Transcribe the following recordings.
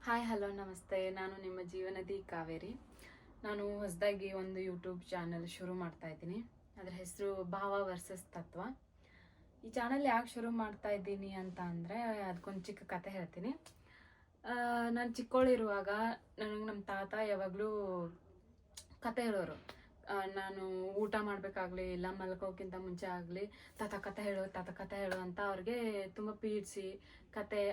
Hi hello ನಮಸ್ತೆ. ನಾನು ನಿಮ್ಮ ಜೀವನದಿ ಕಾವೇರಿ. ನಾನು ಹೊಸದಾಗಿ ಒಂದು ಯೂಟ್ಯೂಬ್ ಚಾನಲ್ ಶುರು ಮಾಡ್ತಾ ಇದ್ದೀನಿ. ಅದರ ಹೆಸರು ಭಾವ ವರ್ಸಸ್ ತತ್ವ. ಈ ಚಾನಲ್ ಯಾಕೆ ಶುರು ಮಾಡ್ತಾ ಇದ್ದೀನಿ ಅಂತ ಅಂದರೆ, ಅದಕ್ಕೊಂದು ಚಿಕ್ಕ ಕತೆ ಹೇಳ್ತೀನಿ. ನಾನು ಚಿಕ್ಕವಳಿರುವಾಗ ನನಗೆ ನಮ್ಮ ತಾತ ಯಾವಾಗಲೂ ಕತೆ ಹೇಳೋರು. ನಾನು ಊಟ ಮಾಡಬೇಕಾಗ್ಲಿ ಇಲ್ಲ ಮಲ್ಕೋಕ್ಕಿಂತ ಮುಂಚೆ ಆಗಲಿ ತಾತ ಕತೆ ಹೇಳು ಅಂತ ಅವ್ರಿಗೆ ತುಂಬ ಪೀಡಿಸಿ ಕತೆ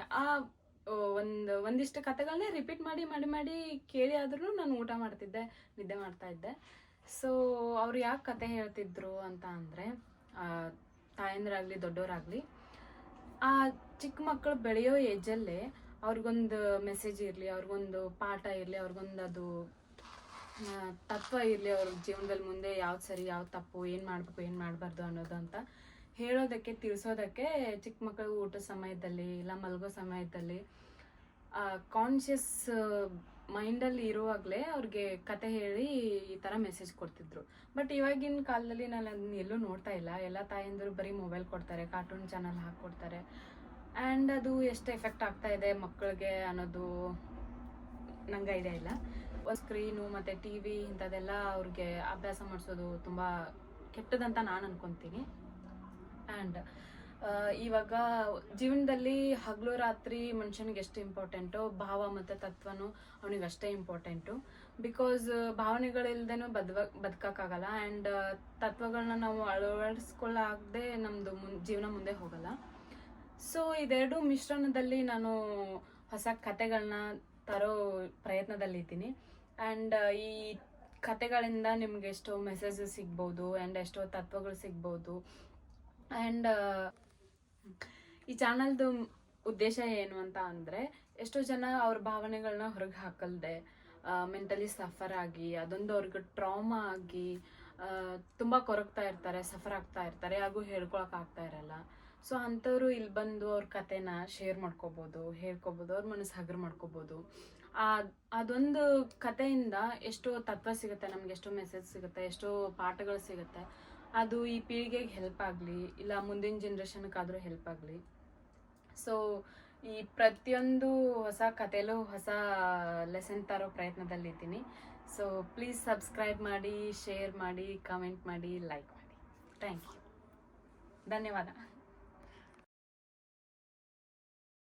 ಒಂದಿಷ್ಟು ಕತೆಗಳನ್ನೇ ರಿಪೀಟ್ ಮಾಡಿ ಮಾಡಿ ಮಾಡಿ ಕೇಳಿ ಆದ್ರೂ ನಾನು ಊಟ ಮಾಡ್ತಿದ್ದೆ, ನಿದ್ದೆ ಮಾಡ್ತಾ ಇದ್ದೆ. ಸೊ ಅವ್ರು ಯಾಕೆ ಕತೆ ಹೇಳ್ತಿದ್ರು ಅಂತ ಅಂದರೆ, ತಾಯಂದ್ರಾಗಲಿ ದೊಡ್ಡವರಾಗಲಿ ಆ ಚಿಕ್ಕ ಮಕ್ಕಳು ಬೆಳೆಯೋ ಏಜಲ್ಲೇ ಅವ್ರಿಗೊಂದು ಮೆಸೇಜ್ ಇರಲಿ, ಅವ್ರಿಗೊಂದು ಪಾಠ ಇರಲಿ, ಅವ್ರಿಗೊಂದು ಅದು ತತ್ವ ಇರಲಿ, ಅವ್ರ ಜೀವನದಲ್ಲಿ ಮುಂದೆ ಯಾವ್ದು ಸರಿ ಯಾವ್ದು ತಪ್ಪು, ಏನು ಮಾಡಬೇಕು ಏನು ಮಾಡಬಾರ್ದು ಅನ್ನೋದು ಅಂತ ಹೇಳೋದಕ್ಕೆ ತಿಳಿಸೋದಕ್ಕೆ ಚಿಕ್ಕ ಮಕ್ಕಳು ಊಟದ ಸಮಯದಲ್ಲಿ ಇಲ್ಲ ಮಲಗೋ ಸಮಯದಲ್ಲಿ ಕಾನ್ಷಿಯಸ್ ಮೈಂಡಲ್ಲಿ ಇರುವಾಗಲೇ ಅವ್ರಿಗೆ ಕತೆ ಹೇಳಿ ಈ ಥರ ಮೆಸೇಜ್ ಕೊಡ್ತಿದ್ರು. ಬಟ್ ಇವಾಗಿನ ಕಾಲದಲ್ಲಿ ನಾನು ಅದನ್ನ ಎಲ್ಲೂ ನೋಡ್ತಾ ಇಲ್ಲ. ಎಲ್ಲ ತಾಯಂದಿರು ಬರೀ ಮೊಬೈಲ್ ಕೊಡ್ತಾರೆ, ಕಾರ್ಟೂನ್ ಚಾನಲ್ ಹಾಕ್ಕೊಡ್ತಾರೆ. ಆ್ಯಂಡ್ ಅದು ಎಷ್ಟು ಎಫೆಕ್ಟ್ ಆಗ್ತಾ ಇದೆ ಮಕ್ಕಳಿಗೆ ಅನ್ನೋದು ನಂಗೆ ಐಡಿಯಾ ಇಲ್ಲ. ಸ್ಕ್ರೀನು ಮತ್ತು ಟಿ ವಿ ಇಂಥದ್ದೆಲ್ಲ ಅವ್ರಿಗೆ ಅಭ್ಯಾಸ ಮಾಡಿಸೋದು ತುಂಬ ಕೆಟ್ಟದಂತ ನಾನು ಅನ್ಕೊತೀನಿ. ಆ್ಯಂಡ್ ಇವಾಗ ಜೀವನದಲ್ಲಿ ಹಗಲು ರಾತ್ರಿ ಮನುಷ್ಯನಿಗೆ ಎಷ್ಟು ಇಂಪಾರ್ಟೆಂಟು, ಭಾವ ಮತ್ತು ತತ್ವನೂ ಅವನಿಗೆ ಅಷ್ಟೇ ಇಂಪಾರ್ಟೆಂಟು. ಬಿಕಾಸ್ ಭಾವನೆಗಳಿಲ್ದೇನೂ ಬದುಕೋಕ್ಕಾಗಲ್ಲ. ಆ್ಯಂಡ್ ತತ್ವಗಳನ್ನ ನಾವು ಅಳವಡಿಸ್ಕೊಳ್ಳಾಗದೆ ನಮ್ಮದು ಜೀವನ ಮುಂದೆ ಹೋಗಲ್ಲ. ಸೊ ಇದೆರಡು ಮಿಶ್ರಣದಲ್ಲಿ ನಾನು ಹೊಸ ಕತೆಗಳನ್ನ ತರೋ ಪ್ರಯತ್ನದಲ್ಲಿದ್ದೀನಿ. ಆ್ಯಂಡ್ ಈ ಕತೆಗಳಿಂದ ನಿಮ್ಗೆ ಎಷ್ಟೋ ಮೆಸೇಜ್ ಸಿಗ್ಬೋದು ಆ್ಯಂಡ್ ಎಷ್ಟೋ ತತ್ವಗಳು ಸಿಗ್ಬೋದು. ಆ್ಯಂಡ್ ಈ ಚಾನಲ್ದು ಉದ್ದೇಶ ಏನು ಅಂತ ಅಂದರೆ, ಎಷ್ಟೋ ಜನ ಅವ್ರ ಭಾವನೆಗಳನ್ನ ಹೊರಗೆ ಹಾಕಲ್ದೆ ಮೆಂಟಲಿ ಸಫರ್ ಆಗಿ ಅದೊಂದು ಅವ್ರಿಗೆ ಟ್ರಾಮಾ ಆಗಿ ತುಂಬ ಕೊರಗ್ತಾ ಇರ್ತಾರೆ, ಸಫರ್ ಆಗ್ತಾ ಇರ್ತಾರೆ, ಹಾಗೂ ಹೇಳ್ಕೊಳಕ್ಕಾಗ್ತಾ ಇರಲ್ಲ. ಸೊ ಅಂಥವ್ರು ಇಲ್ಲಿ ಬಂದು ಅವ್ರ ಕತೆನ ಶೇರ್ ಮಾಡ್ಕೋಬೋದು, ಹೇಳ್ಕೊಬೋದು, ಅವ್ರ ಮನಸ್ಸು ಹಗರು ಮಾಡ್ಕೋಬೋದು. ಅದೊಂದು ಕತೆಯಿಂದ ಎಷ್ಟೋ ತತ್ವ ಸಿಗುತ್ತೆ, ನಮ್ಗೆ ಎಷ್ಟೋ ಮೆಸೇಜ್ ಸಿಗುತ್ತೆ, ಎಷ್ಟೋ ಪಾಠಗಳು ಸಿಗುತ್ತೆ. ಅದು ಈ ಪೀಳಿಗೆಗೆ ಹೆಲ್ಪ್ ಆಗಲಿ ಇಲ್ಲ ಮುಂದಿನ ಜನ್ರೇಷನ್ಗಾದರೂ ಹೆಲ್ಪ್ ಆಗಲಿ. ಸೊ ಈ ಪ್ರತಿಯೊಂದು ಹೊಸ ಕಥೆಯಲ್ಲೂ ಹೊಸ ಲೆಸನ್ ತರೋ ಪ್ರಯತ್ನದಲ್ಲಿದ್ದೀನಿ. ಸೊ ಪ್ಲೀಸ್ ಸಬ್ಸ್ಕ್ರೈಬ್ ಮಾಡಿ, ಶೇರ್ ಮಾಡಿ, ಕಮೆಂಟ್ ಮಾಡಿ, ಲೈಕ್ ಮಾಡಿ. Thank you. ಧನ್ಯವಾದ.